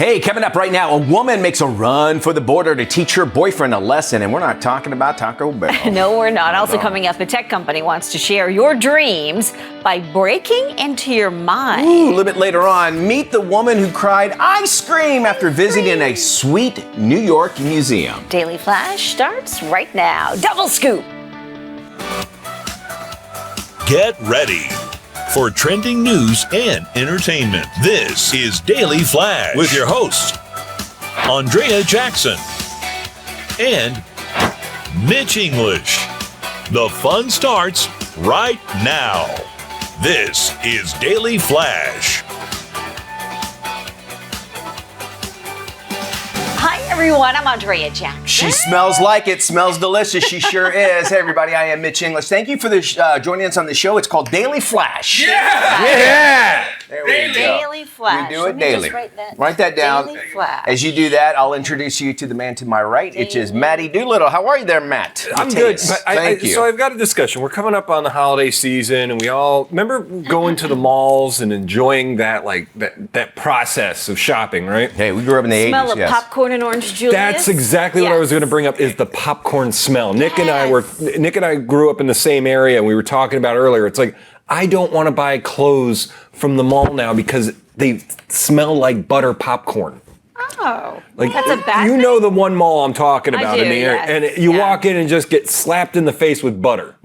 Hey, coming up right now, a woman makes a run for the border to teach her boyfriend a lesson, and we're not talking about Taco Bell. No, we're not. Also coming up, a tech company wants to share your dreams by breaking into your mind. Ooh, a little bit later on, meet the woman who cried ice cream after visiting a sweet New York museum. Daily Flash starts right now. Double scoop. Get ready for trending news and entertainment. This is Daily Flash with your host, Andrea Jackson and Mitch English. The fun starts right now. This is Daily Flash. Hi, everyone. I'm Andrea Jackson. She smells like it, smells delicious. She sure is. Hey, everybody, I am Mitch English. Thank you for joining us on the show. It's called Daily Flash. Yeah! There we go. Daily Flash. We do it Let me daily. just Write that down. Daily Flash. As you do that, I'll introduce you to the man to my right, which is Matty Doolittle. How are you there, Matt? I'm good. Mateus. But Thank you. So I've got a discussion. We're coming up on the holiday season, and we all remember going to the malls and enjoying that that process of shopping, right? Hey, we grew up in the Smell 80s, of yes. popcorn and orange Julius. That's exactly what I was going to bring up. Is the popcorn smell? Nick and I grew up in the same area, and we were talking about earlier. It's like I don't want to buy clothes from the mall now because they smell like butter popcorn. Oh, Like, that's a bad you thing? know the one mall I'm talking about do, in the area, yes. and you Yeah. walk in and just get slapped in the face with butter.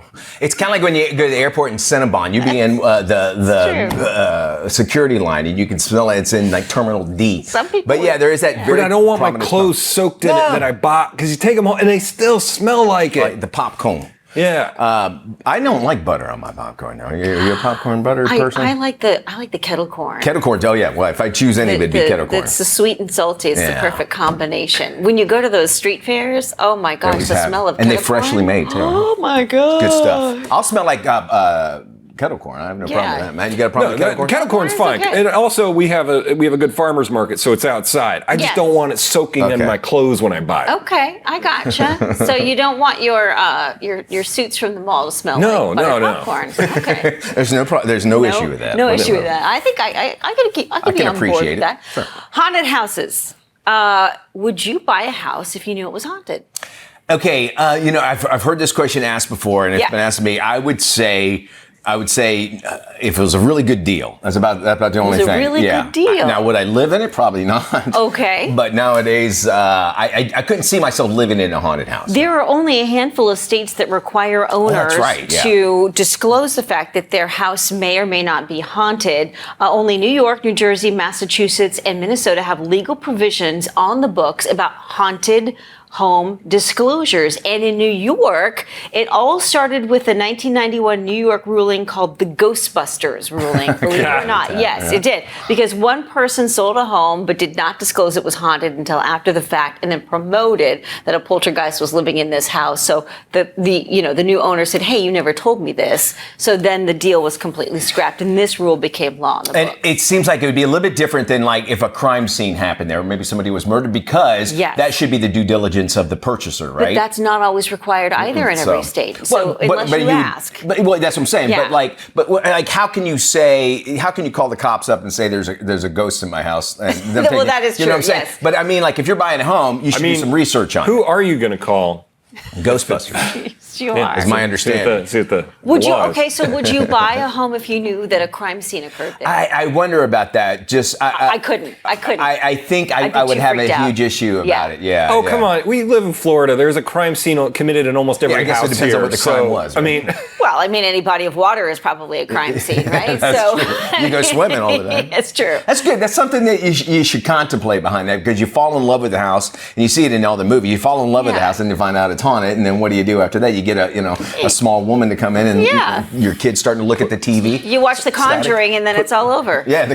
It's kind of like when you go to the airport in Cinnabon. You be in the security line, and you can smell it. It's in like Terminal D. Some people But yeah, there is that very But I don't want my prominent clothes soaked in it that I bought, because you take them home and they still smell like it. like the popcorn. Yeah. I don't like butter on my popcorn. Are you a popcorn butter person? I like the kettle corn. Kettle corns. Oh yeah. Well, if I choose any, it'd be kettle corn. It's the sweet and salty. It's the Yeah. perfect combination. When you go to those street fairs, oh my gosh, Always the have. smell of And kettle they freshly corn. made too. Oh my god, Good stuff. I'll smell like kettle corn. I have no problem with that, man. You got a problem with kettle corn? Kettle corn's fine. okay. And also, we have a good farmer's market, so it's outside. I just Yes. don't want it soaking in Okay. my clothes when I buy it. Okay, I gotcha. So you don't want your suits from the mall to smell No, like butter no. popcorn. Okay. There's no issue with that. No Whatever. issue with that. I think I could be can on board appreciate with it. that. Sure. Haunted houses. Would you buy a house if you knew it was haunted? Okay, I've heard this question asked before, and it's Yeah. been asked to me. I would say if it was a really good deal. That's about the only was a thing. really good deal. Now, would I live in it? Probably not. Okay. But nowadays, I couldn't see myself living in a haunted house. There are only a handful of states that require owners right, yeah. to disclose the fact that their house may or may not be haunted. Only New York, New Jersey, Massachusetts, and Minnesota have legal provisions on the books about haunted home disclosures. And in New York, it all started with a 1991 New York ruling called the Ghostbusters ruling, believe it or not. Yes, it did. Because one person sold a home but did not disclose it was haunted until after the fact, and then promoted that a poltergeist was living in this house. So the new owner said, hey, you never told me this. So then the deal was completely scrapped, and this rule became law in the And book. it seems like it would be a little bit different than like if a crime scene happened there, or maybe somebody was murdered, because Yes. that should be the due diligence of the purchaser, right? But that's not always required either in every state. So unless you ask. That's what I'm saying. Yeah. But how can you call the cops up and say there's a ghost in my house? And them Well, take it? that is You know what I'm true, saying? yes. But I mean, like if you're buying a home, you should do some research on Who it. are you going to call? Ghostbusters You Yeah, are. is my understanding. See if the Would you? laws. Okay, so would you buy a home if you knew that a crime scene occurred there? I wonder about that. I couldn't. I think I'd be I would too have a freaked out. huge issue Yeah. about it. Yeah. Oh, yeah. come on. We live in Florida. There's a crime scene committed in almost every I guess it house depends here. on what the crime so, was, I right? mean, Well, I mean, any body of water is probably a crime scene, right? That's true. You go swimming all the time. It's true. That's good. That's something that you should contemplate behind that, because you fall in love with the house, and you see it in all the movies. You fall in love with the Yeah. house, and you find out it's haunted, and then what do you do after that? You get a small woman to come in, and Yeah. your kid's starting to look at the TV. You watch The Conjuring, and then it's all over. Yeah,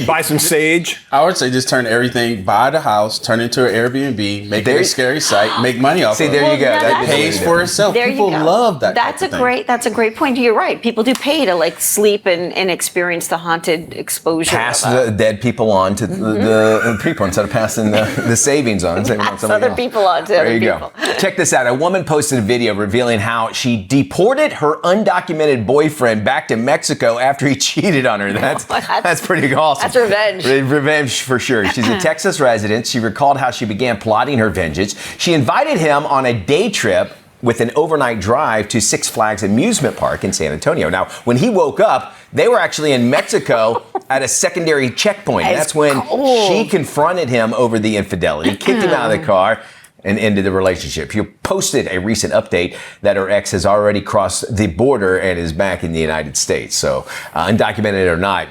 buy some sage. I would say just turn everything, buy the house, turn it into an Airbnb, make There- it a scary site, make money off See, of there it. you go. now That that's- Pays for itself. There People you go. love that. That's type of thing. That's a great point. You're right. People do pay to like sleep and experience the haunted exposure. Pass of a- the dead people on to the people instead of passing the savings on. Saving on Pass somebody other else. people on to There other you people. go. Check this out. A woman posted a video revealing detailing how she deported her undocumented boyfriend back to Mexico after he cheated on her. That's pretty awesome. That's revenge. Revenge for sure. She's a Texas resident. She recalled how she began plotting her vengeance. She invited him on a day trip with an overnight drive to Six Flags amusement park in San Antonio. Now, when he woke up, they were actually in Mexico at a secondary checkpoint. That's when she confronted him over the infidelity, kicked him out of the car, and ended the relationship. She posted a recent update that her ex has already crossed the border and is back in the United States. So, undocumented or not,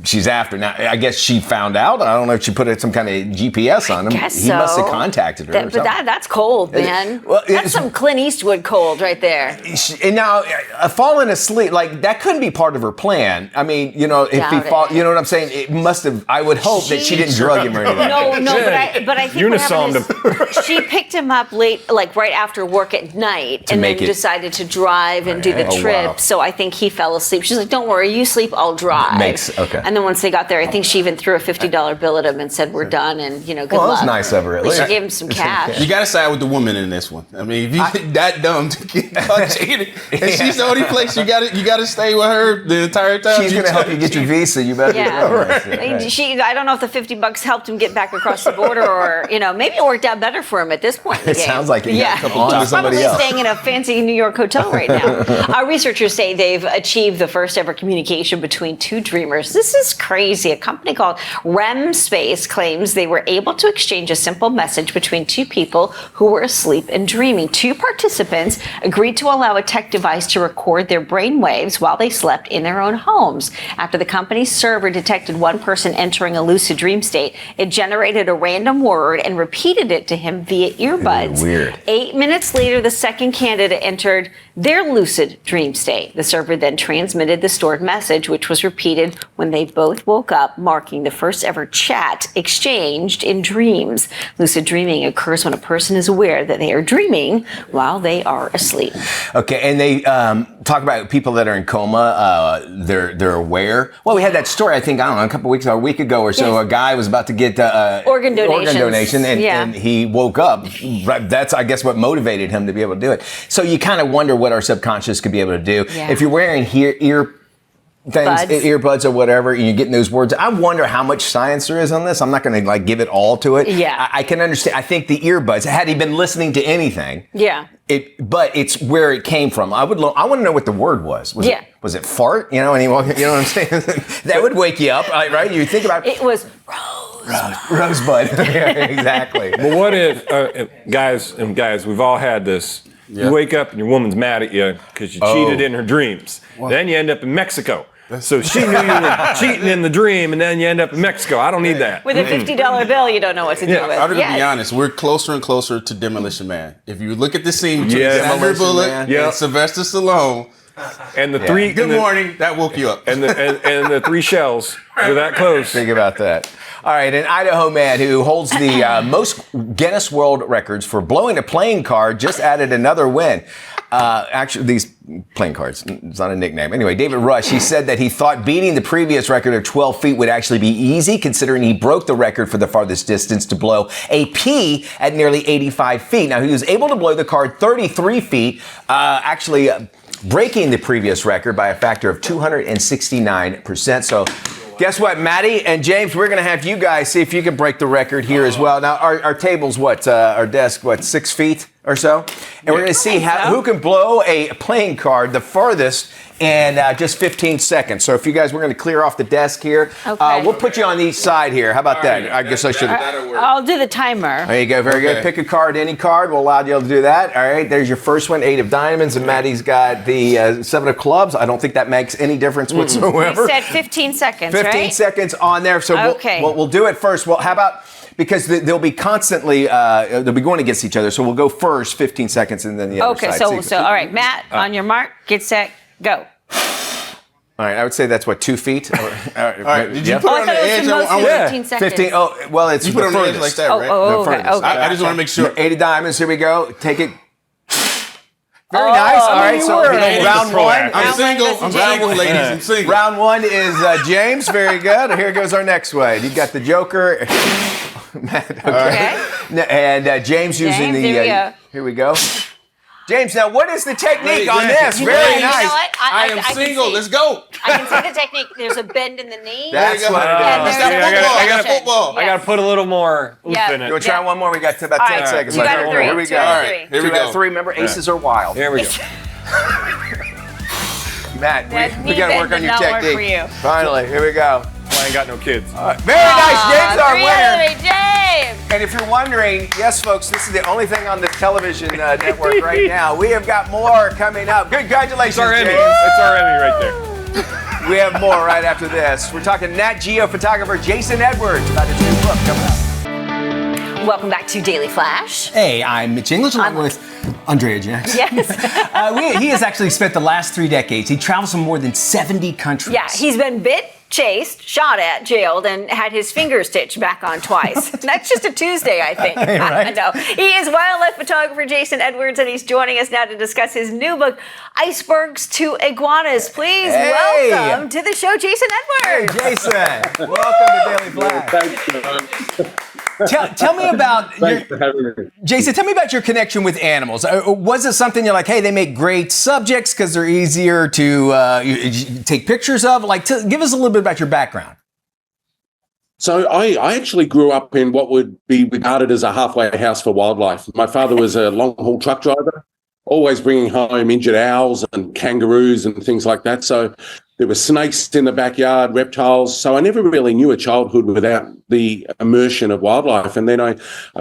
she's after. Now, I guess she found out. I don't know if she put some kind of GPS on him. Guess He must have contacted her. But that's cold, man. Well, that's some Clint Eastwood cold right there. And now, falling asleep, like, that couldn't be part of her plan. I mean, you know, if he fall, you know what I'm saying? It must have, I would hope that she didn't drug him or anything. No, but I think what happened is she picked him up late, like right after work at night, and then decided to drive and do the trip. Wow. So I think he fell asleep. She's like, don't worry, you sleep, I'll drive. Okay. And then once they got there, I think she even threw a $50 bill at him and said, we're done, and, you know, good luck. Well, that's nice of her. At least she gave him some cash. You got to side with the woman in this one. I mean, if you that dumb to get caught cheating, and she's the only place you got to stay with her the entire time. She's going to help you get your visa. You better. I don't know if the $50 helped him get back across the border, or, you know, maybe it worked out better for him at this point in the game. It sounds like it. Yeah, he's probably staying in a fancy New York hotel right now. Our researchers say they've achieved the first ever communication between two dreamers. This is crazy. A company called REM Space claims they were able to exchange a simple message between two people who were asleep and dreaming. Two participants agreed to allow a tech device to record their brain waves while they slept in their own homes. After the company's server detected one person entering a lucid dream state, it generated a random word and repeated it to him via earbuds. Weird. 8 minutes later, the second candidate entered their lucid dream state. The server then transmitted the stored message, which was repeated when they both woke up, marking the first ever chat exchanged in dreams. Lucid dreaming occurs when a person is aware that they are dreaming while they are asleep. Okay, and they talk about people that are in coma. They're aware. Well, we had that story, I think, I don't know, a week ago or so. Yes. A guy was about to get organ donation, and he woke up. That's, I guess, what motivated him to be able to do it. So you kind of wonder what our subconscious could be able to do. Yeah. If you're wearing earbuds or whatever, and you're getting those words. I wonder how much science there is on this. I'm not going to give it all to it. Yeah, I can understand. I think the earbuds. Had he been listening to anything, but it's where it came from. I want to know what the word was. Was it fart? You know, and you know what I'm saying? That would wake you up, right? You think about it was rosebud. Yeah, exactly. But what if, guys, we've all had this. You wake up and your woman's mad at you because you cheated in her dreams. What? Then you end up in Mexico. So she knew you were cheating in the dream, and then you end up in Mexico. I don't need that. With a $50 bill, you don't know what to do with. I'm going to be honest. We're closer and closer to Demolition Man. If you look at the scene between Sandra Bullock and Sylvester Stallone, and the three. Good morning. That woke you up. And the three shells were that close. Think about that. All right, an Idaho man who holds the most Guinness World Records for blowing a playing card just added another win. Actually, these playing cards, it's not a nickname. Anyway, David Rush, he said that he thought beating the previous record of 12 feet would actually be easy, considering he broke the record for the farthest distance to blow a pea at nearly 85 feet. Now, he was able to blow the card 33 feet, breaking the previous record by a factor of 269%. So, guess what, Maddie and James, we're going to have you guys see if you can break the record here as well. Now, our table's our desk, 6 feet or so? And we're going to see who can blow a playing card the farthest in just 15 seconds. So if you guys, we're going to clear off the desk here. Okay. We'll put you on each side here. How about that? I guess I should. I'll do the timer. There you go. Very good. Pick a card, any card. We'll allow you to do that. All right. There's your first one, 8 of diamonds. And Maddie's got the 7 of clubs. I don't think that makes any difference whatsoever. We said 15 seconds, 15 seconds on there. So we'll do it first. Well, how about... Because they'll be constantly, they'll be going against each other. So we'll go first, 15 seconds, and then the other side. Okay, so all right, Matt, on your mark, get set, go. All right, I would say that's 2 feet? All right. Did you put it on the edge? 15 seconds. 15, well, it's you put it on the edge like that, right? Okay. I just want to make sure. 8 of diamonds, here we go. Take it. Very nice. All right, so round one. I'm single. I'm single, ladies. I'm single. Round one is James. Very good. Here goes our next one. You got the Joker. Okay. And James using the. Here we go. James, now what is the technique on Hey, this? you Very know nice. what? I am can single. see- Let's go. I can see the technique. There's a bend in the knee. That's what it And is. there's It's that a football. I got motion. football. I got to put a little more oomph Yeah. in You want it. to try one more? We got about All 10 right, seconds you left. got a three. Here we Two go. out of All three. right, here we Two out of go. three. Remember, aces are wild. There we go. Matt, That we knee got to bend work on did your not work technique. for you. Finally, here we go. I ain't got no kids. Very nice. James, our Three out winner. of three, James. And if you're wondering, yes, folks, this is the only thing on this television network right now. We have got more coming up. Congratulations, It's our Emmy. James. It's our Emmy right there. We have more right after this. We're talking Nat Geo photographer Jason Edwards about his new book coming up. Welcome back to Daily Flash. Hey, I'm Mitch English along with Andrea Jackson. Yes. He has actually spent the last 3 decades. He travels from more than 70 countries. Yeah, he's been bit, chased, shot at, jailed, and had his finger stitched back on twice. That's just a Tuesday, I think. Right. I know. He is wildlife photographer Jason Edwards, and he's joining us now to discuss his new book, Icebergs to Iguanas. Please welcome to the show, Jason Edwards. Jason, welcome to Daily Flash. Tell me about Thanks for having me. Jason, tell me about your connection with animals. Was it something you're like, hey, they make great subjects because they're easier to take pictures of? Like, give us a little bit about your background. So I actually grew up in what would be regarded as a halfway house for wildlife. My father was a long-haul truck driver, always bringing home injured owls and kangaroos and things like that. So there were snakes in the backyard, reptiles. So I never really knew a childhood without the immersion of wildlife. And then I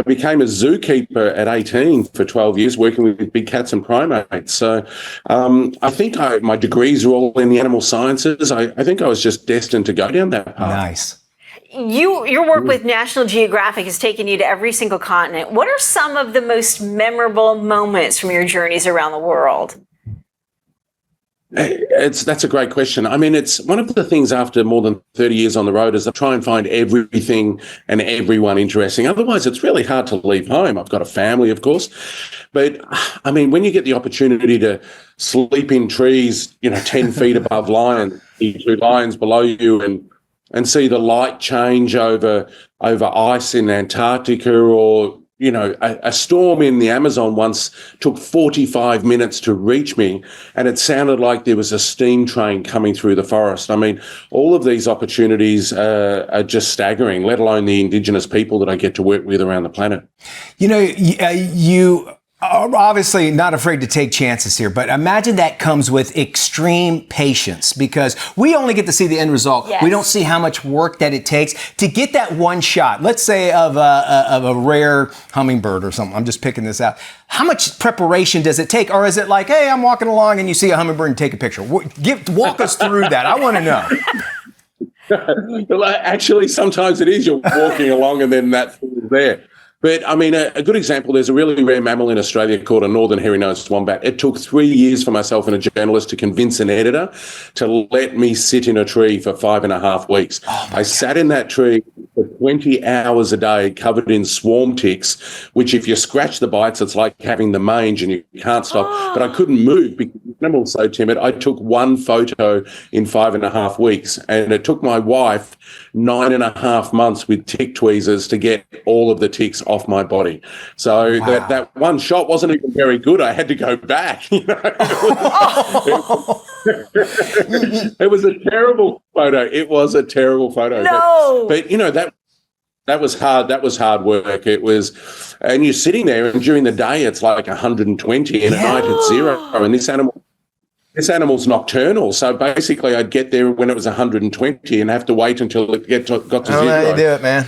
became a zookeeper at 18 for 12 years, working with big cats and primates. So I think my degrees are all in the animal sciences. I think I was just destined to go down that path. Nice. Your work with National Geographic has taken you to every single continent. What are some of the most memorable moments from your journeys around the world? That's a great question. I mean, it's one of the things after more than 30 years on the road is I try and find everything and everyone interesting. Otherwise, it's really hard to leave home. I've got a family, of course. But I mean, when you get the opportunity to sleep in trees, 10 feet above lions, see 2 lions below you and see the light change over ice in Antarctica, or a storm in the Amazon once took 45 minutes to reach me, and it sounded like there was a steam train coming through the forest. I mean, all of these opportunities are just staggering, let alone the Indigenous people that I get to work with around the planet. You are obviously not afraid to take chances here, but imagine that comes with extreme patience, because we only get to see the end result. Yes. We don't see how much work that it takes to get that one shot. Let's say of a rare hummingbird or something. I'm just picking this out. How much preparation does it take? Or is it like, hey, I'm walking along and you see a hummingbird and take a picture? Walk us through that. I want to know. Well, actually, sometimes it is. You're walking along and then that thing is there. But, I mean, a good example, there's a really rare mammal in Australia called a northern hairy-nosed wombat. It took 3 years for myself and a journalist to convince an editor to let me sit in a tree for 5.5 weeks. I sat in that tree for 20 hours a day, covered in swarm ticks, which if you scratch the bites, it's like having the mange and you can't stop. But I couldn't move because the animal's so timid. I took one photo in 5.5 weeks, and it took my wife 9.5 months with tick tweezers to get all of the ticks off my body. So that one shot wasn't even very good. I had to go back. It was a terrible photo. It was a terrible photo. No. But that was hard. That was hard work. It was, and you're sitting there, and during the day it's like 120, and at night it's 0. And this animal's nocturnal, so basically I'd get there when it was 120 and have to wait until it got to 0. How do you do it, man?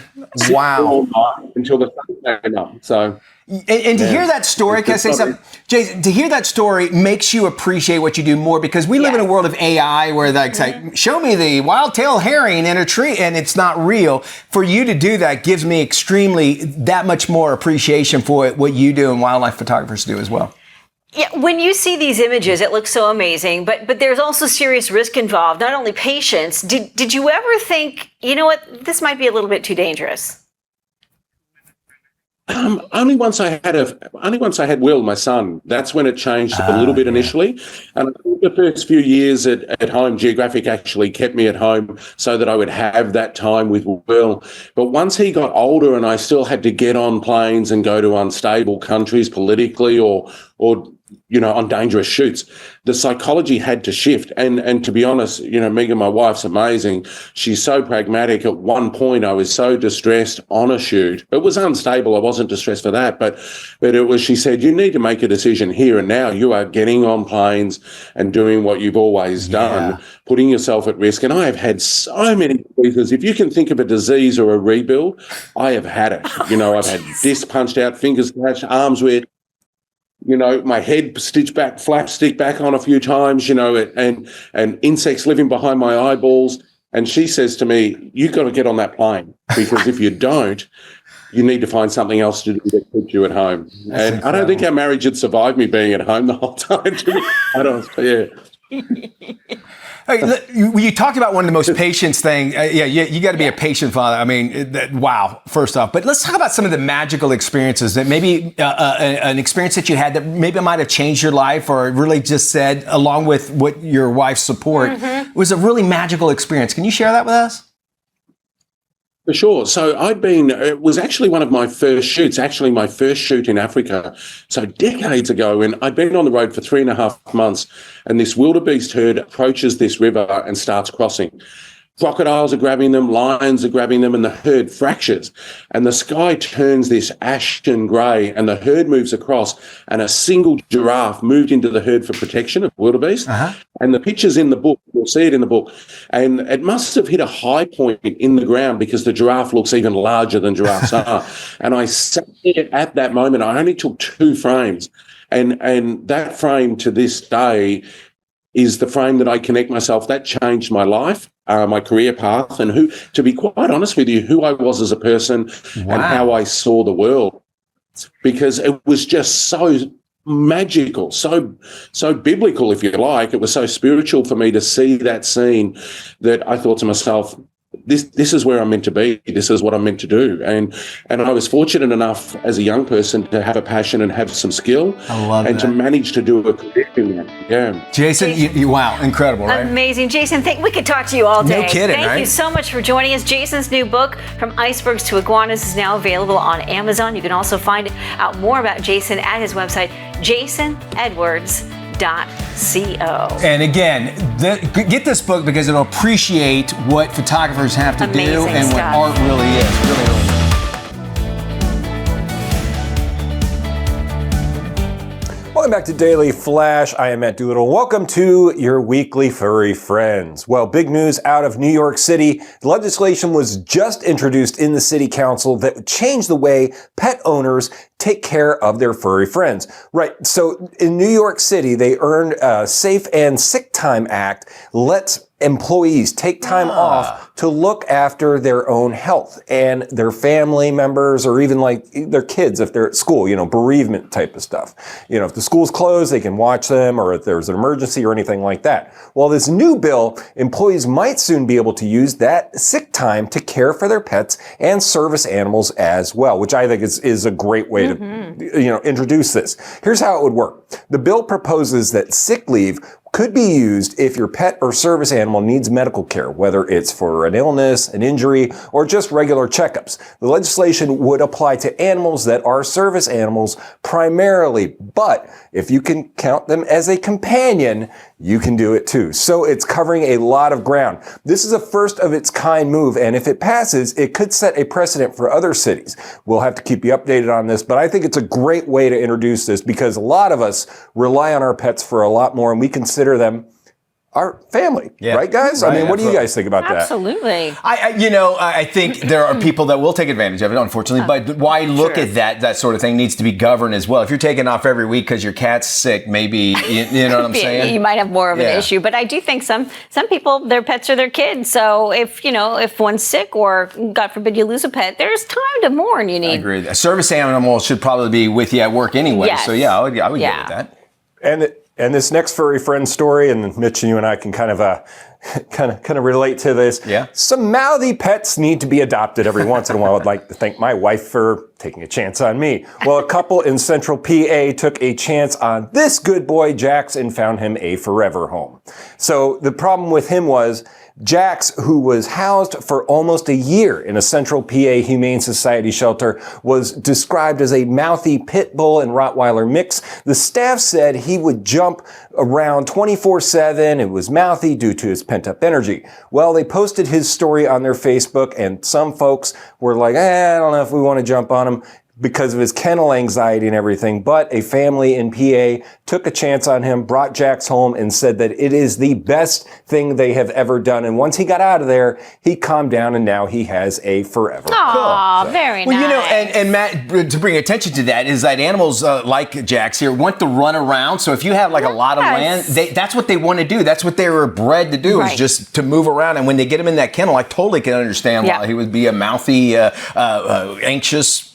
Wow. All night until the sun came up. So, and to hear that story, can I say something? Jason, to hear that story makes you appreciate what you do more, because we live in a world of AI where like, show me the wild-tailed herring in a tree and it's not real. For you to do that gives me that much more appreciation for what you do and wildlife photographers do as well. Yeah, when you see these images, it looks so amazing, but there's also serious risk involved, not only patience. Did you ever think, you know what, this might be a little bit too dangerous? Only once I had Will, my son. That's when it changed a little bit initially. And I think the first few years at home, Geographic actually kept me at home so that I would have that time with Will. But once he got older and I still had to get on planes and go to unstable countries politically or on dangerous shoots. The psychology had to shift. And to be honest, Megan, my wife's amazing. She's so pragmatic. At one point, I was so distressed on a shoot. It was unstable. I wasn't distressed for that. But she said, you need to make a decision here and now. You are getting on planes and doing what you've always done, putting yourself at risk. And I have had so many diseases. If you can think of a disease or a rebuild, I have had it. I've had disc punched out, fingers slashed, arms wet, my head stitched back, flap stick back on a few times, and insects living behind my eyeballs. And she says to me, you've got to get on that plane, because if you don't, you need to find something else to do that keeps you at home. That's incredible. I don't think our marriage had survived me being at home the whole time. Hey, you talked about one of the most patience thing. You got to be a patient father. I mean, wow, first off. But let's talk about some of the magical experiences that maybe an experience that you had that maybe might have changed your life, or really just said, along with what your wife's support, was a really magical experience. Can you share that with us? For sure. So it was actually one of my first shoots, actually my first shoot in Africa. So decades ago, and I'd been on the road for 3.5 months, and this wildebeest herd approaches this river and starts crossing. Crocodiles are grabbing them, lions are grabbing them, and the herd fractures. And the sky turns this ashen grey, and the herd moves across, and a single giraffe moved into the herd for protection of wildebeest. And the picture's in the book. You'll see it in the book. And it must have hit a high point in the ground, because the giraffe looks even larger than giraffes are. And I sat there at that moment. I only took 2 frames. And that frame to this day is the frame that I connect myself. That changed my life, my career path, and to be quite honest with you, who I was as a person and how I saw the world, because it was just so magical, so biblical, if you like. It was so spiritual for me to see that scene that I thought to myself, this is where I'm meant to be. This is what I'm meant to do. And I was fortunate enough as a young person to have a passion and have some skill. I love and that. to manage to do a career in that. Yeah. Jason, you wow, incredible, right? Amazing. Jason, we could talk to you all day. No kidding, Thank you so much for joining us. Jason's new book, From Icebergs to Iguanas, is now available on Amazon. You can also find out more about Jason at his website, jasonedwards.co. And again, get this book, because it'll appreciate what photographers have to do and what art really is. Really. Welcome back to Daily Flash. I am Matt Doolittle. Welcome to your weekly furry friends. Well, big news out of New York City. Legislation was just introduced in the city council that would change the way pet owners take care of their furry friends. Right. So in New York City, they earned a Safe and Sick Time Act lets employees take time off to look after their own health and their family members, or even like their kids if they're at school, bereavement type of stuff. If the school's closed, they can watch them, or if there's an emergency or anything like that. Well, this new bill, employees might soon be able to use that sick time to care for their pets and service animals as well, which I think is a great way to, introduce this. Here's how it would work. The bill proposes that sick leave could be used if your pet or service animal needs medical care, whether it's for an illness, an injury, or just regular checkups. The legislation would apply to animals that are service animals primarily, but if you can count them as a companion, you can do it too. So it's covering a lot of ground. This is a first of its kind move, and if it passes, it could set a precedent for other cities. We'll have to keep you updated on this, but I think it's a great way to introduce this, because a lot of us rely on our pets for a lot more, and we consider them our family, right, guys? Right, I mean, what do you guys think about that? Absolutely. I think there are people that will take advantage of it, unfortunately. But why look at that sort of thing needs to be governed as well. If you're taking off every week because your cat's sick, maybe you know what I'm saying. You might have more of an issue, but I do think some people, their pets are their kids. So if one's sick, or God forbid you lose a pet, there's time to mourn. I agree. A service animal should probably be with you at work anyway. Yes. So I would get with that. And this next furry friend story, and Mitch and you and I can kind of relate to this. Yeah. Some mouthy pets need to be adopted every once in a while. I'd like to thank my wife for taking a chance on me. Well, a couple in central PA took a chance on this good boy, Jax, and found him a forever home. So the problem with him was Jax, who was housed for almost a year in a central PA Humane Society shelter, was described as a mouthy pit bull and Rottweiler mix. The staff said he would jump around 24/7 and was mouthy due to his pent-up energy. Well, they posted his story on their Facebook, and some folks were like, I don't know if we want to jump on him because of his kennel anxiety and everything, but a family in PA took a chance on him, brought Jax home, and said that it is the best thing they have ever done. And once he got out of there, he calmed down, and now he has a forever. Aw, very nice. Well, you know, and Matt, to bring attention to that is that animals like Jax here want to run around. So if you have like a lot of land, that's what they want to do. That's what they were bred to do, is just to move around. And when they get him in that kennel, I totally can understand why he would be a mouthy, anxious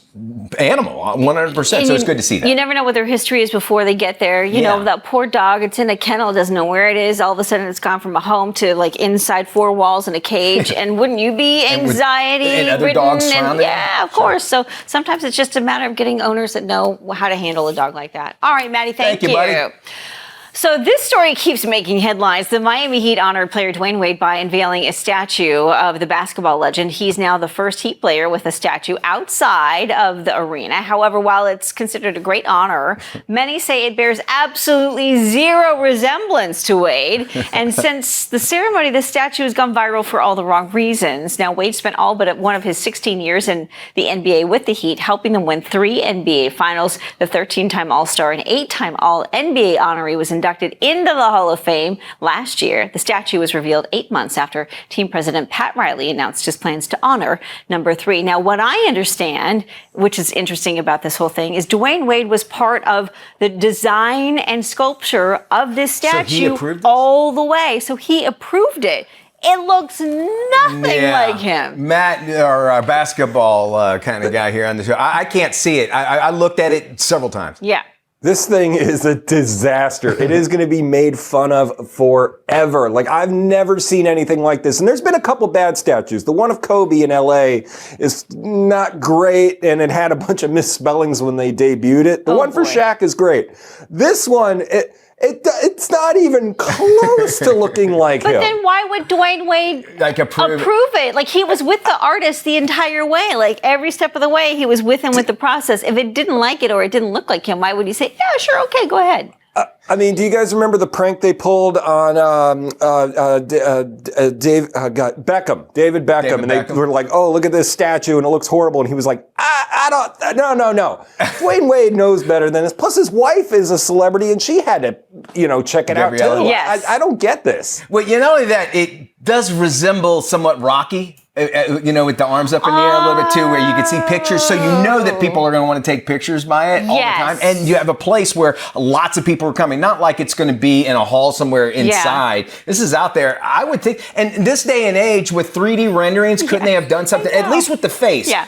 animal, 100%. So it's good to see that. You never know what their history is before they get there. You know, that poor dog, it's in a kennel, doesn't know where it is. All of a sudden it's gone from a home to like inside four walls in a cage. And wouldn't you be anxiety and other ridden? dogs surrounding Yeah, of course. So sometimes it's just a matter of getting owners that know how to handle a dog like that. All right, Maddie, thank you. Buddy. So this story keeps making headlines. The Miami Heat honored player Dwayne Wade by unveiling a statue of the basketball legend. He's now the first Heat player with a statue outside of the arena. However, while it's considered a great honor, many say it bears absolutely zero resemblance to Wade. And since the ceremony, the statue has gone viral for all the wrong reasons. Now, Wade spent all but one of his 16 years in the NBA with the Heat, helping them win 3 NBA finals. The 13-time All-Star and 8-time All-NBA honoree was inducted into the Hall of Fame last year. The statue was revealed 8 months after team president Pat Riley announced his plans to honor number 3. Now, what I understand, which is interesting about this whole thing, is Dwayne Wade was part of the design and sculpture of this statue all the way. So he approved it. It looks nothing like him. Matt, our basketball kind of guy here on the show, I can't see it. I looked at it several times. Yeah. This thing is a disaster. It is going to be made fun of forever. Like, I've never seen anything like this. And there's been a couple bad statues. The one of Kobe in LA is not great, and it had a bunch of misspellings when they debuted it. The one for Shaq is great. This one, it's not even close to looking like him. But then why would Dwayne Wade approve it? Like, he was with the artist the entire way. Like, every step of the way, he was with him with the process. If it didn't like it or it didn't look like him, why would he say, yeah, sure, okay, go ahead? I mean, do you guys remember the prank they pulled on David Beckham? And they were like, oh, look at this statue, and it looks horrible. And he was like, no. Dwayne Wade knows better than this. Plus, his wife is a celebrity, and she had to, check it out, too. Yes. I don't get this. Well, not only that, it does resemble somewhat Rocky. With the arms up in the air a little bit too, where you can see pictures. So you know that people are going to want to take pictures by it all the time. And you have a place where lots of people are coming. Not like it's going to be in a hall somewhere inside. This is out there. I would think, and in this day and age with 3D renderings, couldn't they have done something, at least with the face? Yeah.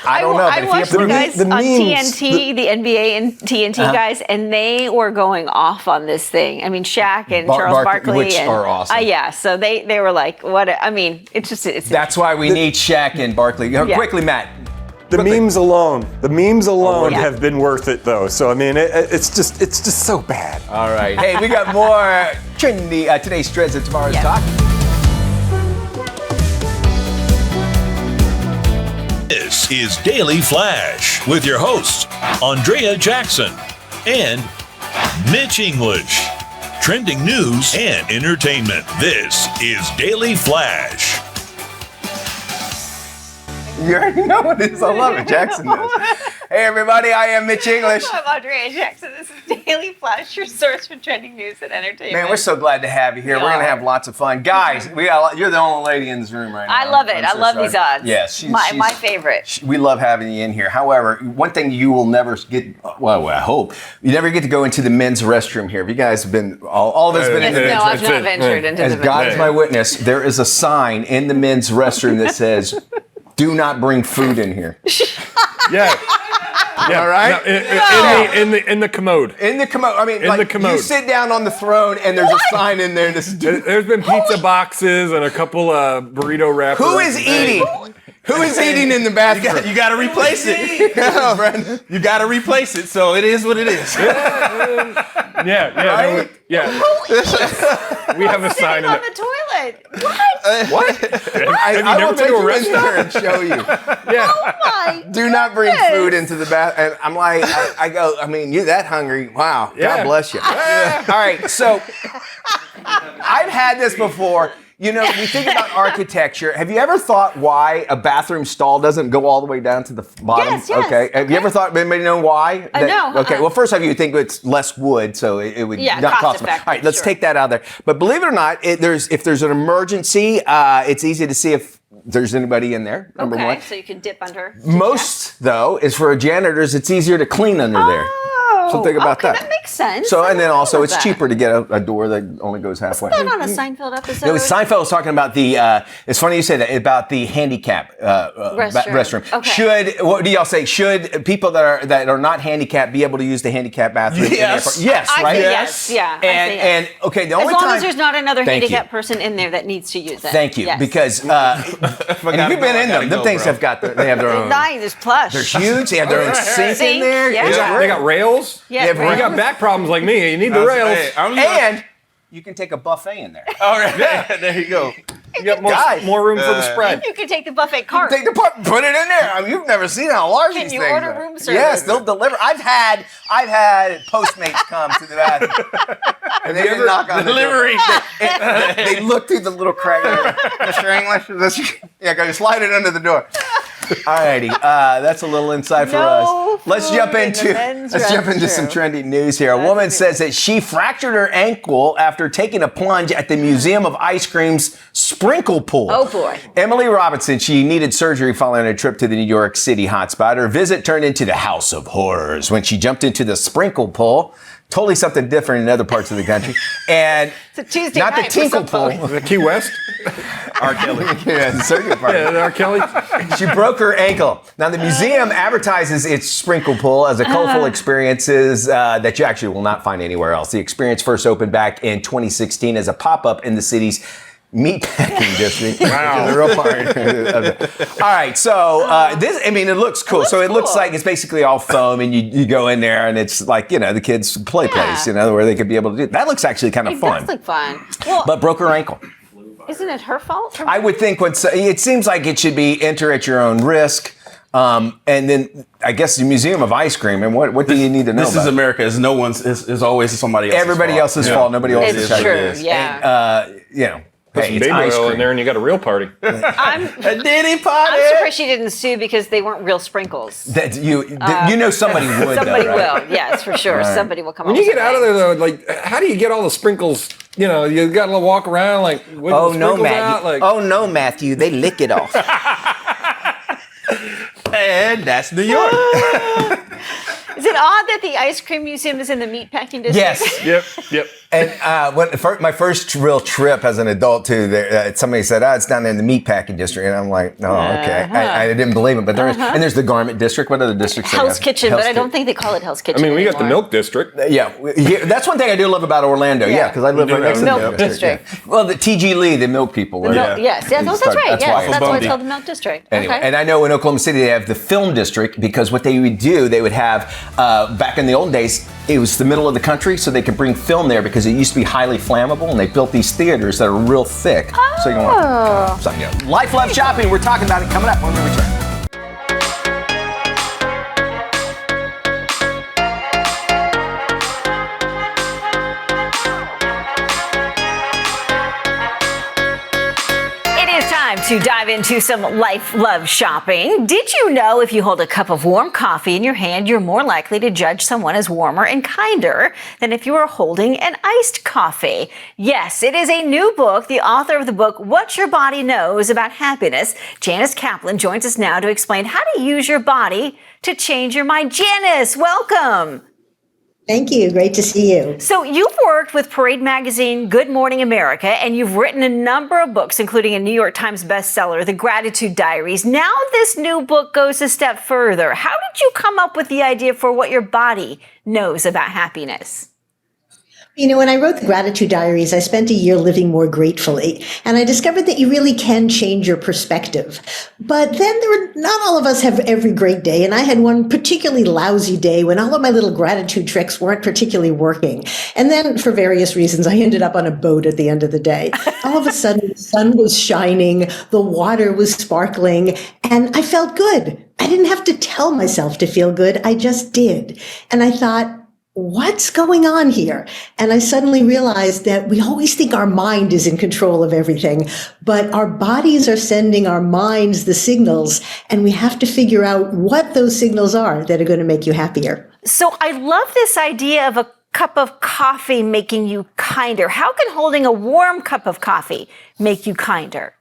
I don't know. I watched the guys on TNT, the NBA and TNT guys, and they were going off on this thing. I mean, Shaq and Charles Barkley. Which are awesome. So they were like, what? It's That's why we need Shaq and Barkley. Quickly, Matt. The memes alone have been worth it, though. So, I mean, it's just so bad. All right. Hey, we got more trendy today's trends and tomorrow's talk. This is Daily Flash with your hosts, Andrea Jackson and Mitch English. Trending news and entertainment. This is Daily Flash. You already know what it is. I love it. Jackson knows. Hey, everybody. I am Mitch English. I'm Andrea Jackson. This is Daily Flash, your source for trending news and entertainment. Man, we're so glad to have you here. We're going to have lots of fun. Guys, you're the only lady in this room right now. I love it. I love these odds. Yes. She's my favorite. We love having you in here. However, one thing you will never get, well, I hope, you never get to go into the men's restroom here. Have you guys been, all of us been in the men's restroom? No, I've not ventured into the men's restroom. As God is my witness, there is a sign in the men's restroom that says, do not bring food in here. Yeah. All right? No, in the commode. In the commode. I mean, in the commode. You sit down on the throne and there's a sign in there. There's been pizza boxes and a couple of burrito wrappers. Who is eating? Who is eating in the bathroom? You got to replace it. You got to replace it. So it is what it is. Yeah. Right? We have a sign Sitting on the toilet. What? What? I never will been take to a you in restaurant? there and show you. Yeah. Oh my Do not bring goodness. food into the bath. And I'm like, I go, I mean, you're that hungry. Wow. Yeah. God bless you. All right, so I've had this before. You know, we think about architecture. Have you ever thought why a bathroom stall doesn't go all the way down to the bottom? Yes, yes. Okay. Have you ever thought, anybody know why? No, Okay. Well, first off, you would think it's less wood, so it would Yeah, not cost cost much. effective, All right, let's sure. take that out of there. But believe it or not, if there's an emergency, it's easy to see if there's anybody in there, number Okay, one. so you can dip under. Most, though, is for janitors, it's easier to clean under there. So think about okay, that. That makes sense. So, I and then didn't also know it's that. cheaper to get a door that only goes halfway. Wasn't that on a Seinfeld episode? It was Seinfeld was talking about the. It's funny you say that about the handicap restroom. Okay. What do y'all say? Should people that are not handicapped be able to use the handicap bathroom? Yes. Yes. I Right. say yes. Yeah. I say yes. And okay, the As only long time. as there's not another Thank handicapped you. person in there that needs to use it. Thank you, Yes. because and if you've been in them things have got they have their own. Nice, there's plush. They're huge. They have their own sink in Sink, there. yeah. It's They great. got rails. Yeah, If You rails. got back problems like me. You need the rails. And you can take a buffet in there. All right. There you go. You got Guys. more room for the spread. You can take the buffet cart. Take the part, put it in there. I mean, you've never seen how large Can these you things order are. room service? Yes, they'll deliver. I've had Postmates come to the bathroom, and they didn't knock on Delivery. the door. They look through the little crack. Mr. English, go slide it under the door. Alrighty, that's a little insight for No us. Let's food jump in the into men's some restroom. trending news here. A That's woman amazing. says that she fractured her ankle after taking a plunge at the Museum of Ice Cream's sprinkle pool. Oh, boy. Emily Robinson, she needed surgery following a trip to the New York City hotspot. Her visit turned into the House of Horrors when she jumped into the sprinkle pool. Totally something different in other parts of the country. And It's a Tuesday not the night for tinkle some pool. The Key West. R. Kelly. Yeah, the circuit park. Yeah, R. Kelly. She broke her ankle. Now, the museum advertises its sprinkle pool as a colorful experiences that you actually will not find anywhere else. The experience first opened back in 2016 as a pop-up in the city's meatpacking district. Wow. The real part of it. All right, so this, I mean, it looks cool. So it looks cool. like it's basically all foam, and you go in there, and it's like, the kids' play place, Yeah. where they could be able to do. That looks actually kind of It fun. does look fun. Well, But broke her ankle. isn't it her fault? I would think it seems like it should be enter at your own risk. And then I guess the Museum of Ice Cream. And what do you need to know This about is it? America. It's always somebody else's Everybody fault. else's fault. Nobody else It's is true, yeah. Put hey, some it's baby ice oil in cream. there and you got a real party. I'm A Diddy party. I'm surprised she didn't sue because they weren't real sprinkles. That somebody would. Somebody though, right? will, yes, for sure. Somebody will come. When up you with get out of something. there, though, like, how do you get all the sprinkles? You got to walk around like, with Oh the no, sprinkles Matthew. out, like, Oh no, Matthew. They lick it off. And that's New York. Is it odd that the ice cream museum is in the meatpacking district? Yes. Yep. And my first real trip as an adult too, somebody said, it's down in the meatpacking district. And I'm like, oh, okay. I didn't believe it. But there's the garment district. What other districts? they Hell's have? Kitchen, Hell's but I don't think they call it Hell's Kitchen. I mean, we got the anymore. milk district. Yeah, that's one thing I do love about Orlando. Yeah, because I live right next to the Milk milk district. Yeah. Well, the TG Lee, the milk people. The were milk, there. yes, that's right. That's Yes, why that's why it's Bundy. called the Milk District. Anyway, Okay. and I know in Oklahoma City they have the film district because what they would do, they would have back in the old days, it was the middle of the country, so they could bring film there because it used to be highly flammable, and they built these theaters that are real thick. So you don't want to. Life, love, shopping. We're talking about it coming up when we return. It is time to dive into some life, love shopping. Did you know if you hold a cup of warm coffee in your hand, you're more likely to judge someone as warmer and kinder than if you are holding an iced coffee? Yes, it is a new book. The author of the book, What Your Body Knows About Happiness, Janice Kaplan, joins us now to explain how to use your body to change your mind. Janice, welcome. Thank you. Great to see you. So you've worked with Parade Magazine, Good Morning America, and you've written a number of books, including a New York Times bestseller, The Gratitude Diaries. Now this new book goes a step further. How did you come up with the idea for what your body knows about happiness? When I wrote the gratitude diaries, I spent a year living more gratefully, and I discovered that you really can change your perspective. But then not all of us have every great day, and I had one particularly lousy day when all of my little gratitude tricks weren't particularly working. And then, for various reasons, I ended up on a boat at the end of the day. All of a sudden, the sun was shining, the water was sparkling, and I felt good. I didn't have to tell myself to feel good, I just did. And I thought, what's going on here? And I suddenly realized that we always think our mind is in control of everything, but our bodies are sending our minds the signals, and we have to figure out what those signals are that are going to make you happier. So I love this idea of a cup of coffee making you kinder. How can holding a warm cup of coffee make you kinder?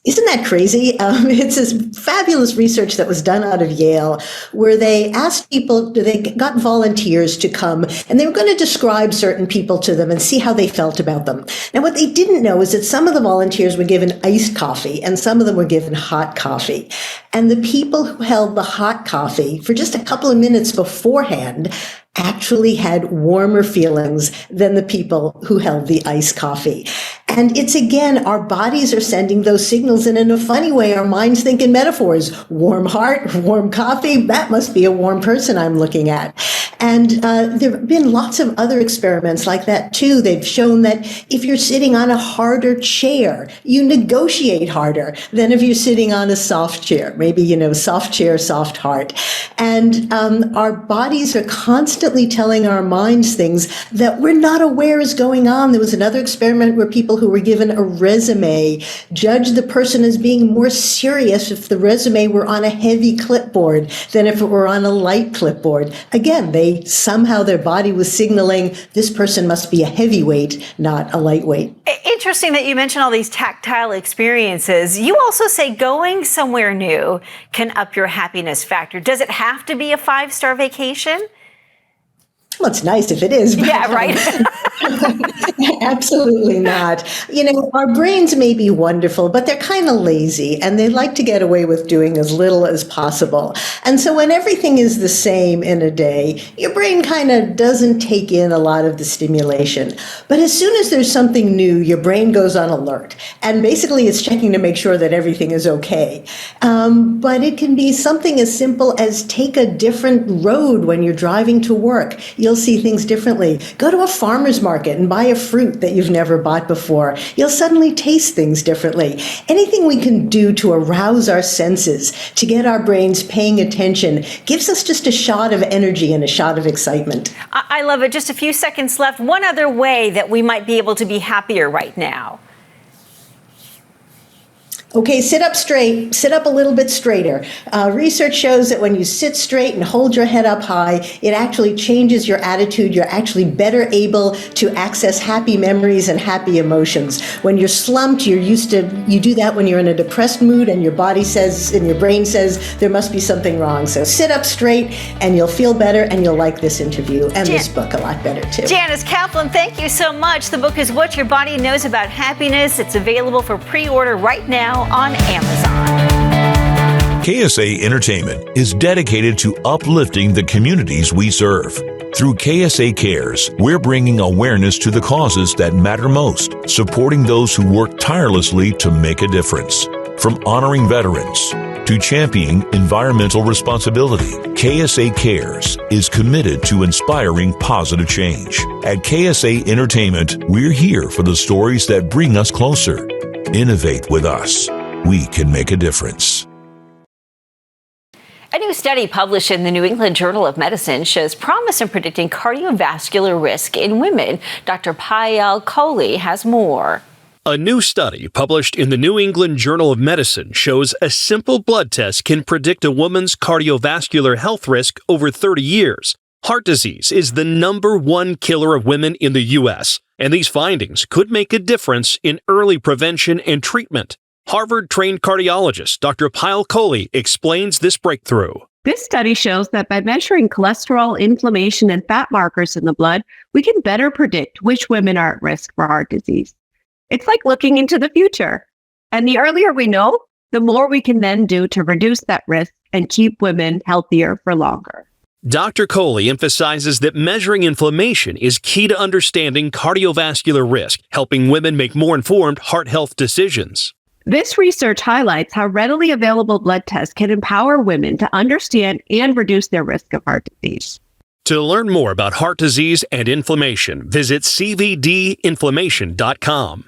Isn't that crazy? It's this fabulous research that was done out of Yale where they asked people, they got volunteers to come, and they were going to describe certain people to them and see how they felt about them. Now, what they didn't know is that some of the volunteers were given iced coffee and some of them were given hot coffee. And the people who held the hot coffee for just a couple of minutes beforehand actually had warmer feelings than the people who held the iced coffee. And it's again, our bodies are sending those signals, and in a funny way, our minds think in metaphors. Warm heart, warm coffee, that must be a warm person I'm looking at. And there have been lots of other experiments like that too. They've shown that if you're sitting on a harder chair, you negotiate harder than if you're sitting on a soft chair. Maybe, soft chair, soft heart. And our bodies are constantly telling our minds things that we're not aware is going on. There was another experiment where people who were given a resume judged the person as being more serious if the resume were on a heavy clipboard than if it were on a light clipboard. Again, somehow their body was signaling this person must be a heavyweight, not a lightweight. Interesting that you mentioned all these tactile experiences. You also say going somewhere new can up your happiness factor. Does it have to be a 5-star vacation? Well, it's nice if it is. But, yeah, right. Absolutely not. Our brains may be wonderful, but they're kind of lazy and they like to get away with doing as little as possible. And so when everything is the same in a day, your brain kind of doesn't take in a lot of the stimulation. But as soon as there's something new, your brain goes on alert. And basically it's checking to make sure that everything is okay. But it can be something as simple as take a different road when you're driving to work. You'll see things differently. Go to a farmer's market and buy a fruit that you've never bought before. You'll suddenly taste things differently. Anything we can do to arouse our senses, to get our brains paying attention, gives us just a shot of energy and a shot of excitement. I love it. Just a few seconds left. One other way that we might be able to be happier right now. Okay, sit up straight, sit up a little bit straighter. Research shows that when you sit straight and hold your head up high, it actually changes your attitude. You're actually better able to access happy memories and happy emotions. When you're slumped, you do that when you're in a depressed mood and your body says, and your brain says, there must be something wrong. So sit up straight and you'll feel better and you'll like this interview and this book a lot better too. Janice Kaplan, thank you so much. The book is What Your Body Knows About Happiness. It's available for pre-order right now on Amazon. KSA Entertainment is dedicated to uplifting the communities we serve. Through KSA Cares, we're bringing awareness to the causes that matter most, supporting those who work tirelessly to make a difference. From honoring veterans to championing environmental responsibility, KSA Cares is committed to inspiring positive change. At KSA Entertainment, we're here for the stories that bring us closer. Innovate with us. We can make a difference. A new study published in the New England Journal of Medicine shows promise in predicting cardiovascular risk in women. Dr. Payal Kohli has more. A new study published in the New England Journal of Medicine shows a simple blood test can predict a woman's cardiovascular health risk over 30 years. Heart disease is the #1 killer of women in the U.S., and these findings could make a difference in early prevention and treatment. Harvard-trained cardiologist Dr. Payal Kohli explains this breakthrough. This study shows that by measuring cholesterol, inflammation, and fat markers in the blood, we can better predict which women are at risk for heart disease. It's like looking into the future. And the earlier we know, the more we can then do to reduce that risk and keep women healthier for longer. Dr. Coley emphasizes that measuring inflammation is key to understanding cardiovascular risk, helping women make more informed heart health decisions. This research highlights how readily available blood tests can empower women to understand and reduce their risk of heart disease. To learn more about heart disease and inflammation, visit cvdinflammation.com.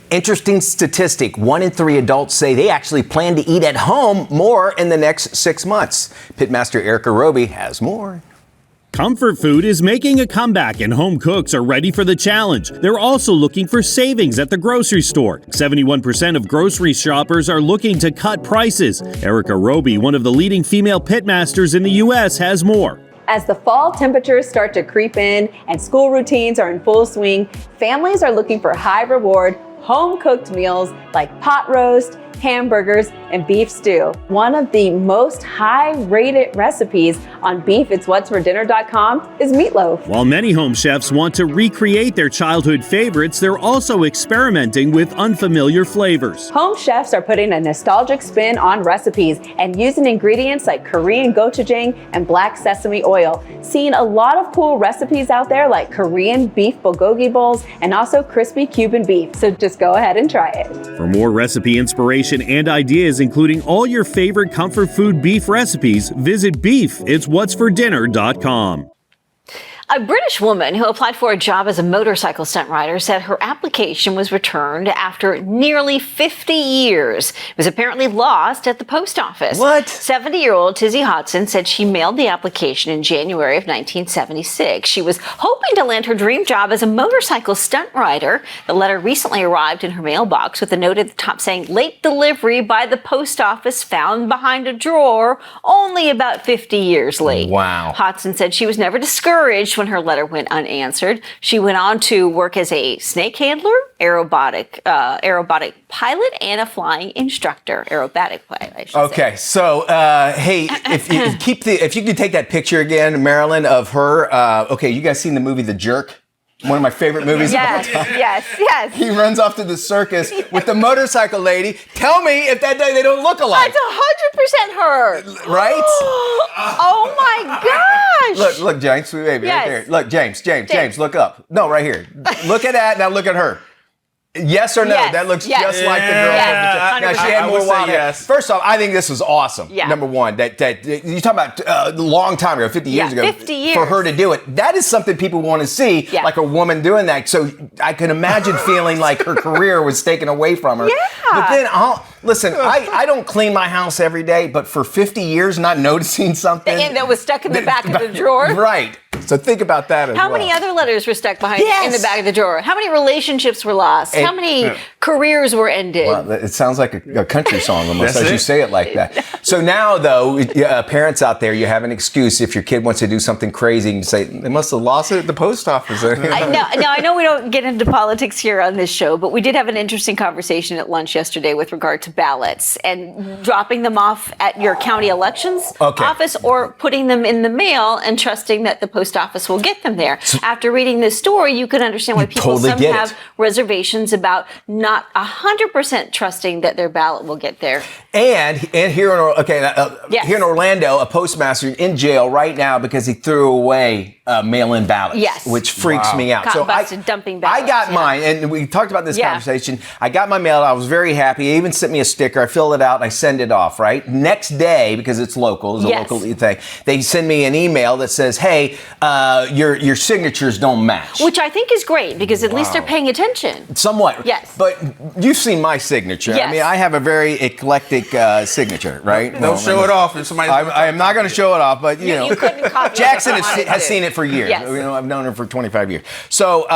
Interesting statistic. 1 in 3 adults say they actually plan to eat at home more in the next 6 months. Pitmaster Erica Roby has more. Comfort food is making a comeback and home cooks are ready for the challenge. They're also looking for savings at the grocery store. 71% of grocery shoppers are looking to cut prices. Erica Roby, one of the leading female pitmasters in the U.S., has more. As the fall temperatures start to creep in and school routines are in full swing, families are looking for high-reward, home-cooked meals like pot roast, hamburgers, and beef stew. One of the most high-rated recipes on beefitswhatsfordinner.com is meatloaf. While many home chefs want to recreate their childhood favorites, they're also experimenting with unfamiliar flavors. Home chefs are putting a nostalgic spin on recipes and using ingredients like Korean gochujang and black sesame oil. Seeing a lot of cool recipes out there like Korean beef bulgogi bowls and also crispy Cuban beef. So just go ahead and try it. For more recipe inspiration and ideas, including all your favorite comfort food beef recipes, visit beefitswhatsfordinner.com. A British woman who applied for a job as a motorcycle stunt rider said her application was returned after nearly 50 years. It was apparently lost at the post office. What? 70-year-old Tizzy Hodson said she mailed the application in January of 1976. She was hoping to land her dream job as a motorcycle stunt rider. The letter recently arrived in her mailbox with a note at the top saying, "Late delivery by the post office found behind a drawer, only about 50 years late." Wow. Hodson said she was never discouraged when her letter went unanswered. She went on to work as a snake handler, aerobatic pilot, and a flying instructor. Aerobatic pilot, I should Okay, say. so hey, if you could take that picture again, Marilyn, of her. Okay, you guys seen the movie The Jerk? One of my favorite movies Yes, of all time. yes. He runs off to the circus with the motorcycle lady. Tell me if that day they don't look alike. That's 100% her. Right? Oh my gosh. Look, James, sweet baby, Yes. right there. Look, James, look up. No, right here. Look at that. Now look at her. Yes or no? Yes. That looks Yes. just like the girl. Yes. Now she had I more would say wild hair. yes. First off, I think this was awesome. Yeah. Number one, that you talking about a long time ago, 50 years ago. 50 years. For her to do it, that is something people want to see, Yeah. like a woman doing that. So I can imagine feeling like her career was taken away from her. Yeah. But then, listen, I don't clean my house every day, but for 50 years not noticing something. And that was stuck in the back of the drawer. Right. So think about that as How well. many other letters were stuck behind Yes. in the back of the drawer? How many relationships were lost? How many careers were ended? Well, it sounds like a country song almost That's as you it. say it like that. So now, though, parents out there, you have an excuse if your kid wants to do something crazy. You say, they must have lost it at the post office. I know we don't get into politics here on this show, but we did have an interesting conversation at lunch yesterday with regard to ballots and dropping them off at your county elections office or putting them in the mail and trusting that the post office will get them there. After reading this story, you can understand why people totally some get have it. reservations about not 100% trusting that their ballot will get there. And here in Yes. here in Orlando, a postmaster in jail right now because he threw away mail-in ballots. Yes. Which freaks me out. Caught busted dumping ballots, I got yeah. mine, and we talked about this Yeah. conversation. I got my mail. I was very happy. They even sent me a sticker. I filled it out and I send it off. Right next day, because it's local, it's a Yes. local thing. They send me an email that says, "Hey, your signatures don't match." Which I think is great because at least they're paying attention. Somewhat. Yes. But you've seen my signature. Yes. I mean, I have a very eclectic signature, right? Don't show it off. And somebody. I am not going to show it off, but you know, You couldn't copy Jackson it if you wanted has to. seen it for years. Yes. You know, I've known her for 25 years. So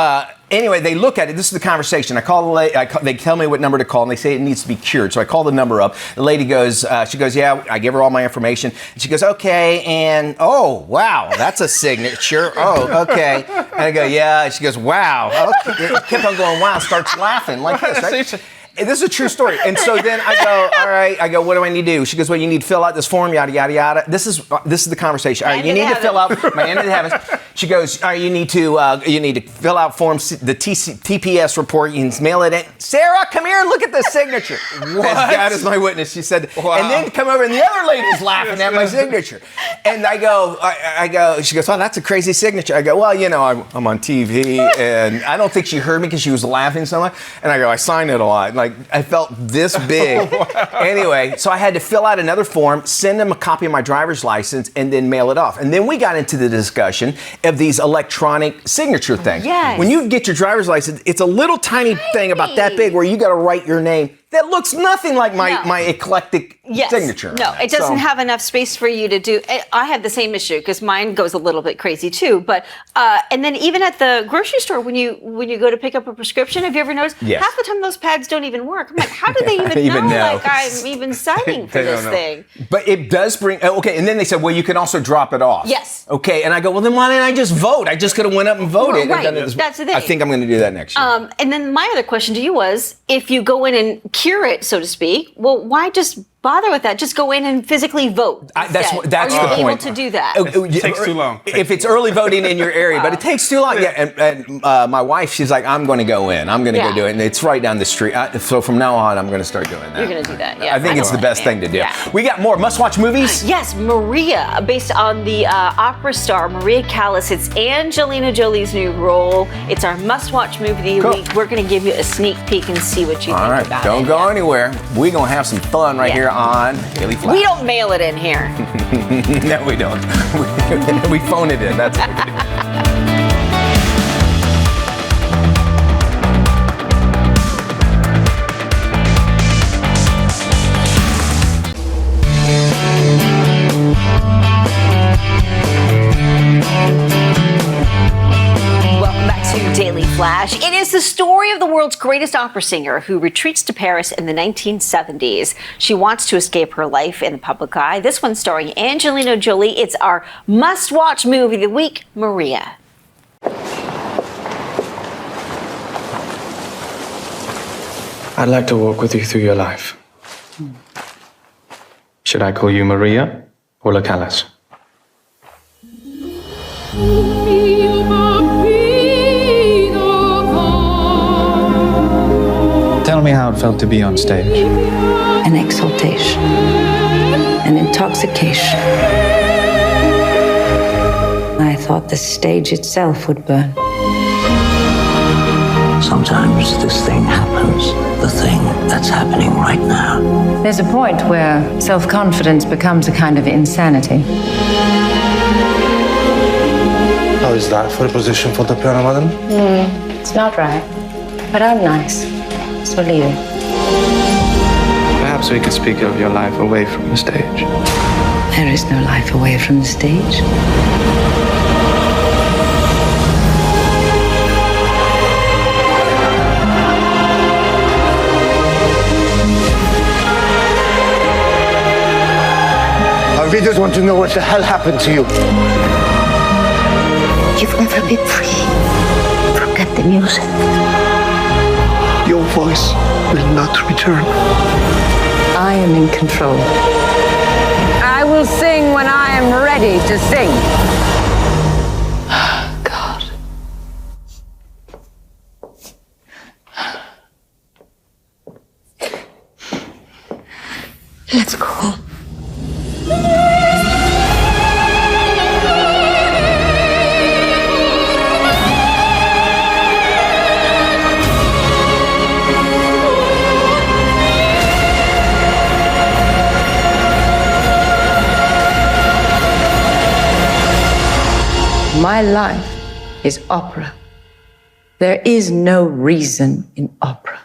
anyway, they look at it. This is the conversation. I call the lady. They tell me what number to call, and they say it needs to be cured. So I call the number up. The lady goes. She goes, "Yeah." I give her all my information, and she goes, "Okay." And oh, wow, that's a signature. Oh, okay. And I go, "Yeah." And she goes, "Wow." Okay. Kept on going. Wow. Starts laughing like this. Right? This is a true story. And so then I go, all right. I go, what do I need to do? She goes, well, you need to fill out this form, yada, yada, yada. This is the conversation. All right, you need to fill out my end of the heavens. She goes, you need to fill out the TPS report. You can mail it in. Sarah, come here and look at the signature. What? As God is my witness, she said. Wow. And then come over, and the other lady's laughing at my signature. And I go. She goes, oh, that's a crazy signature. I go, well, I'm on TV, and I don't think she heard me because she was laughing so much. And I go, I signed it a lot. Like, I felt this big. Anyway, so I had to fill out another form, send them a copy of my driver's license, and then mail it off. And then we got into the discussion of these electronic signature things. Yes. When you get your driver's license, it's a little tiny thing about that big where you got to write your name. That looks nothing like my eclectic signature. No, it doesn't have enough space for you to do. I have the same issue because mine goes a little bit crazy too. But and then even at the grocery store, when you go to pick up a prescription, have you ever noticed? Yes. Half the time those pads don't even work. I'm like, how do they even know? Like I'm even signing for this thing? But it does bring. Okay, and then they said, well, you can also drop it off. Yes. Okay, and I go, well, then why didn't I just vote? I just could have went up and voted. Right. And done it. That's the thing. I think I'm going to do that next year. And then my other question to you was, if you go in and cure it, so to speak, well, why just bother with that? Just go in and physically vote. That's Are the you point. able to do that? It takes too long. If it's early voting in your area, but it takes too long. Yeah, and my wife, she's like, I'm going to go in. I'm going to go do it. And it's right down the street. So from now on, I'm going to start doing that. You're going to do that, yeah. I think it's the best thing to do. Yeah. We got more must-watch movies? Yes, Maria, based on the opera star Maria Callas. It's Angelina Jolie's new role. It's our must-watch movie of the week. We're going to give you a sneak peek and see what you think about it. Don't go anywhere. We're going to have some fun right here on Daily Flash. We don't mail it in here. No, we don't. We phone it in. That's what we do. Daily Flash. It is the story of the world's greatest opera singer who retreats to Paris in the 1970s. She wants to escape her life in the public eye. This one starring Angelina Jolie. It's our must-watch movie of the week, Maria. I'd like to walk with you through your life. Should I call you Maria or La Callas? Tell me how it felt to be on stage. An exaltation, an intoxication. I thought the stage itself would burn. Sometimes this thing happens, the thing that's happening right now. There's a point where self-confidence becomes a kind of insanity. How is that for a position for the piano, madam? It's not right, but I'm nice, so leave it. Perhaps we could speak of your life away from the stage. There is no life away from the stage. Our readers want to know what the hell happened to you. You've never been free. Forget the music. Your voice will not return. I am in control. I will sing when I am ready to sing. God. Let's go. My life is opera. There is no reason in opera.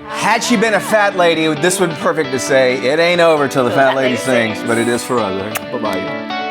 Had she been a fat lady, this would be perfect to say, it ain't over till the fat lady sings, but it is for others. Bye-bye.